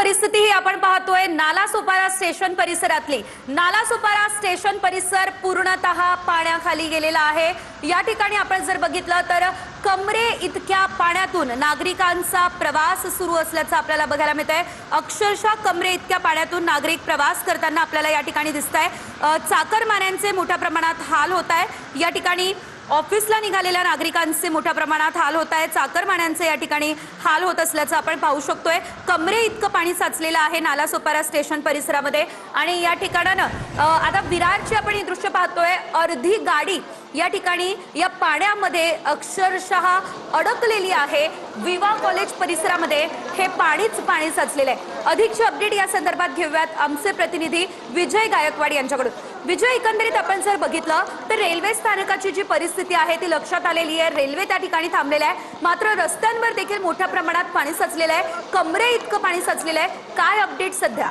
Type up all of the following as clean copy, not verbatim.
परिस्थिती ही आपण पाहतोय नालासोपारा स्टेशन परिसरातली। नालासोपारा स्टेशन परिसर पूर्णतः पाण्याखाली गेलेला आहे। या ठिकाणी आपण जर बघितलं तर कमरे इतक्या पाण्यातून नागरिकांचा प्रवास सुरू असल्याचं आपल्याला बघायला मिळतंय। अक्षरशः कमरे इतक्या पाण्यातून नागरिक प्रवास करताना आपल्याला या ठिकाणी दिसतंय। चाकरमान्यांचे मोठ्या प्रमाणात हाल होत आहे। या ठिकाणी ऑफिसला निघालेल्या नागरिकांचे मोठ्या प्रमाणात हाल होत आहे। चाकरमान्यांचे या ठिकाणी हाल होत असल्याचं आपण पाहू शकतोय। कमरे इतकं पाणी साचलेलं आहे नालासोपारा स्टेशन परिसरामध्ये। आणि या ठिकाणानं आता विरारची आपण ही दृश्य पाहतोय। अर्धी गाडी या ठिकाणी या पाण्यामध्ये अक्षरशः अडकलेली आहे। विवा कॉलेज परिसरामध्ये हे पाणीच पाणी साचलेलं आहे। अधिकची अपडेट या संदर्भात घेऊयात आमचे प्रतिनिधी विजय गायकवाड यांच्याकडून। विजय, एकंदरीत आपण जर बघितलं तर रेल्वे स्थानकाची जी परिस्थिती आहे ती लक्षात आलेली आहे। रेल्वे त्या ठिकाणी थांबलेल्या आहे, मात्र रस्त्यांवर देखील मोठ्या प्रमाणात पाणी साचलेलं आहे। कमरे इतकं पाणी साचलेलं आहे। काय अपडेट सध्या?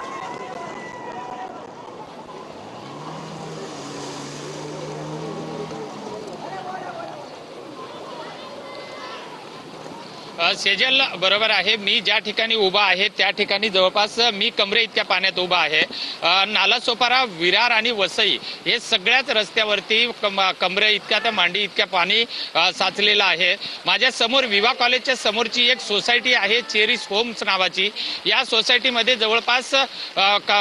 सेजल बरोबर आहे। मी ज्या ठिकाणी उभा आहे त्या ठिकाणी जवळपास मी कमरे इतक्या पाण्यात उभा आहे। नालासोपारा, विरार आणि वसई हे सगळ्याच रस्त्यावरती कमरे इतक्या तर मांडी इतक्या पाणी साचलेलं आहे। माझ्या समोर विवा कॉलेजच्या समोरची एक सोसायटी आहे, चेरिस होम्स नावाची। या सोसायटीमध्ये जवळपास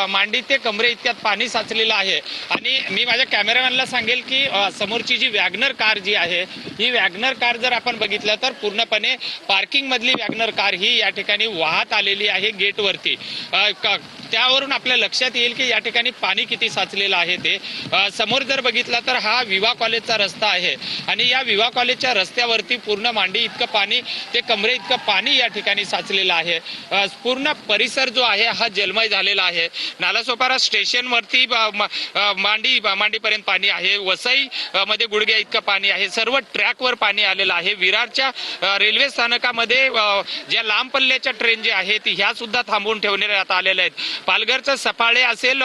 मांडी ते कमरे इतक्यात पाणी साचलेलं आहे। आणि मी माझ्या कॅमेरामॅनला सांगेल की समोरची जी वॅगनर कार जी आहे, ही वॅगनर कार जर आपण बघितलं तर पूर्णपणे पार्किंग मधली वॅगनर कार ही या ठिकाणी वाहत आलेली आहे गेटवरती। त्यावरून आपल्या लक्षात येईल की या ठिकाणी पाणी किती साचलेलं आहे ते। समोर जर बघितलं तर हा विवा कॉलेजचा रस्ता आहे आणि या विवा कॉलेजच्या रस्त्यावरती पूर्ण मांडी इतकं पाणी ते कमरे इतकं पाणी या ठिकाणी साचलेलं आहे। पूर्ण परिसर जो आहे हा जलमय झालेला आहे। नालासोपारा स्टेशनवरती मांडीपर्यंत पाणी आहे। वसई मध्ये गुडघ्या इतकं पाणी आहे। सर्व ट्रॅकवर पाणी आलेलं आहे। विरारच्या रेल्वे स्थानकामध्ये ज्या लांब पल्ल्याच्या ट्रेन जे आहेत ह्या सुद्धा थांबवून ठेवण्यात आलेल्या आहेत। पालघरचं सफाळे असेल,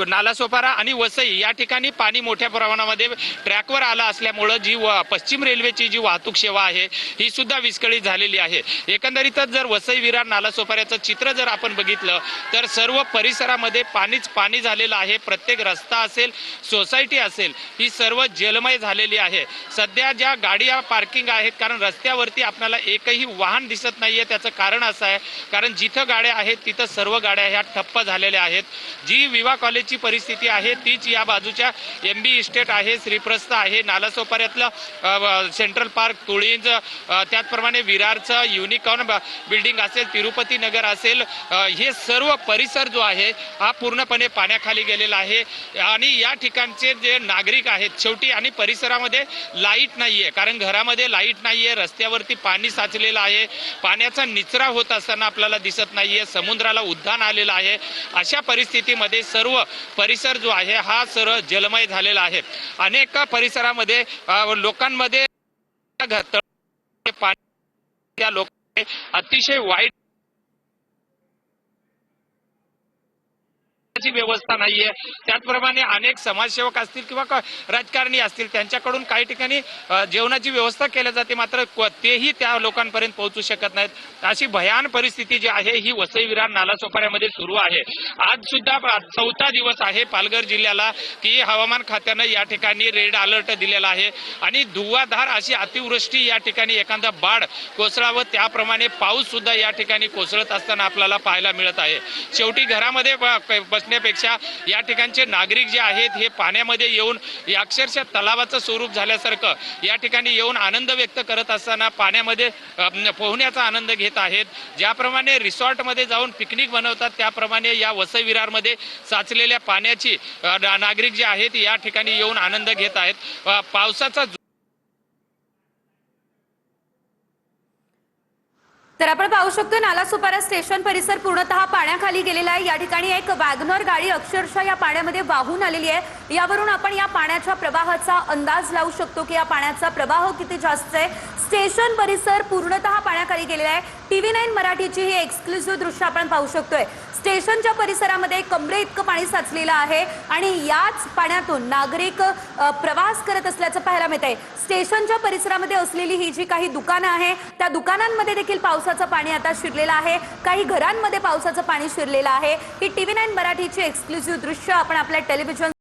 नालासोपारा आणि वसई या ठिकाणी पाणी मोठ्या प्रमाणामध्ये ट्रॅकवर आला असल्यामुळे जी पश्चिम रेल्वेची जी वाहतूक सेवा आहे ही सुद्धा विस्कळीत झालेली आहे। एकंदरीतच जर वसई, विरार, नालासोपाऱ्याचं चित्र जर आपण बघितलं तर सर्व परिसरामध्ये पाणीच पाणी झालेलं आहे। प्रत्येक रस्ता असेल, सोसायटी असेल, ही सर्व जलमय झालेली आहे। सध्या ज्या गाड्या पार्किंग आहेत, कारण रस्त्यावरती आपल्याला एकही वाहन दिसत नाहीये। त्याचं कारण असं आहे कारण जिथं गाड्या आहेत तिथं सर्व गाड्या ह्या ठप्प झालेल्या आहेत। जी विवा कॉलेजची परिस्थिती आहे तीच या बाजूच्या MB इस्टेट आहे, श्रीप्रस्थ आहे, नालासोपाऱ्यातलं सेंट्रल पार्क, तुळींज, त्याचप्रमाणे विरारचं युनिकॉर्न बिल्डिंग असेल, तिरुपती नगर असेल, हे सर्व परिसर जो आहे हा पूर्णपणे पाण्याखाली गेलेला आहे। आणि या ठिकाणचे जे नागरिक आहेत शेवटी, आणि परिसरामध्ये लाईट नाहीये कारण घरामध्ये लाईट नाहीये, रस्त्यावरती पाणी साचलेलं आहे, पाण्याचा निचरा होत असताना आपल्याला दिसत नाहीये, समुद्राला उद्यान आलेला आहे। अशा परिस्थितीमध्ये सर्व परिसर जो आहे हा सर्व जलमय झालेला आहे। अनेक परिसरामध्ये लोकांमध्ये पाणी, त्या लोकांनी अतिशय वाईट व्यवस्था नाहीये। त्याचप्रमाणे अनेक समाजसेवक असतील किंवा राजकारणी असतील त्यांच्याकडून काही ठिकाणी जेवणाची व्यवस्था केली जाते, मात्र तेही त्या लोकांपर्यंत पोहोचू शकत नाहीत। अशी भयान परिस्थिती जी आहे ही वसई, विरार, नालासोपाऱ्यामध्ये सुरू आहे। आज सुद्धा 4था दिवस आहे पालघर जिल्ह्याला की हवामान खात्यानं या ठिकाणी रेड अलर्ट दिलेला आहे। आणि धुव्वाधार अशी अतिवृष्टी या ठिकाणी एखादा बाढ कोसळावं त्याप्रमाणे पाऊस सुद्धा या ठिकाणी कोसळत असताना आपल्याला पाहायला मिळत आहे। शेवटी घरामध्ये पेक्षा या ठिकाणचे नागरिक जे आहेत हे पाण्यामध्ये येऊन अक्षरशः तलावाचं स्वरूप झाल्यासारखं या ठिकाणी येऊन आनंद व्यक्त करत असताना पाण्यामध्ये पोहण्याचा आनंद घेत आहेत। ज्याप्रमाणे रिसॉर्टमध्ये जाऊन पिकनिक बनवतात त्याप्रमाणे या वसई, विरारमध्ये साचलेल्या पाण्याची नागरिक जे आहेत या ठिकाणी येऊन आनंद घेत आहेत। पावसाचा तर आपण पाहू शकतो नालासोपारा स्टेशन परिसर पूर्णतः पाण्याखाली गेलेला आहे। या ठिकाणी एक वॅगनर गाडी अक्षरशः या पाण्यामध्ये वाहून आलेली आहे। यावरून आपण या पाण्याच्या प्रवाहाचा अंदाज लावू शकतो की या पाण्याचा प्रवाह किती जास्त आहे। स्टेशन परिसर पूर्णतः पाण्याखाली गेलेला आहे। TV9 मराठीची ही एक्सक्लुसिव्ह दृश्य आपण पाहू शकतोय। स्टेशनच्या परिसरामध्ये कमरे इतकं पाणी साचलेलं आहे आणि याच पाण्यातून नागरिक प्रवास करत असल्याचं पाहायला मिळतंय। स्टेशनच्या परिसरामध्ये असलेली ही जी काही दुकानं आहे त्या दुकानांमध्ये देखील पावसाचा पावसाचं पाणी आता शिरलेलं आहे, काही घरांमध्ये पावसाचं पाणी शिरलेलं आहे। ही TV9 मराठीची एक्सक्लुझिव्ह दृश्य आपण आपल्या टेलिव्हिजन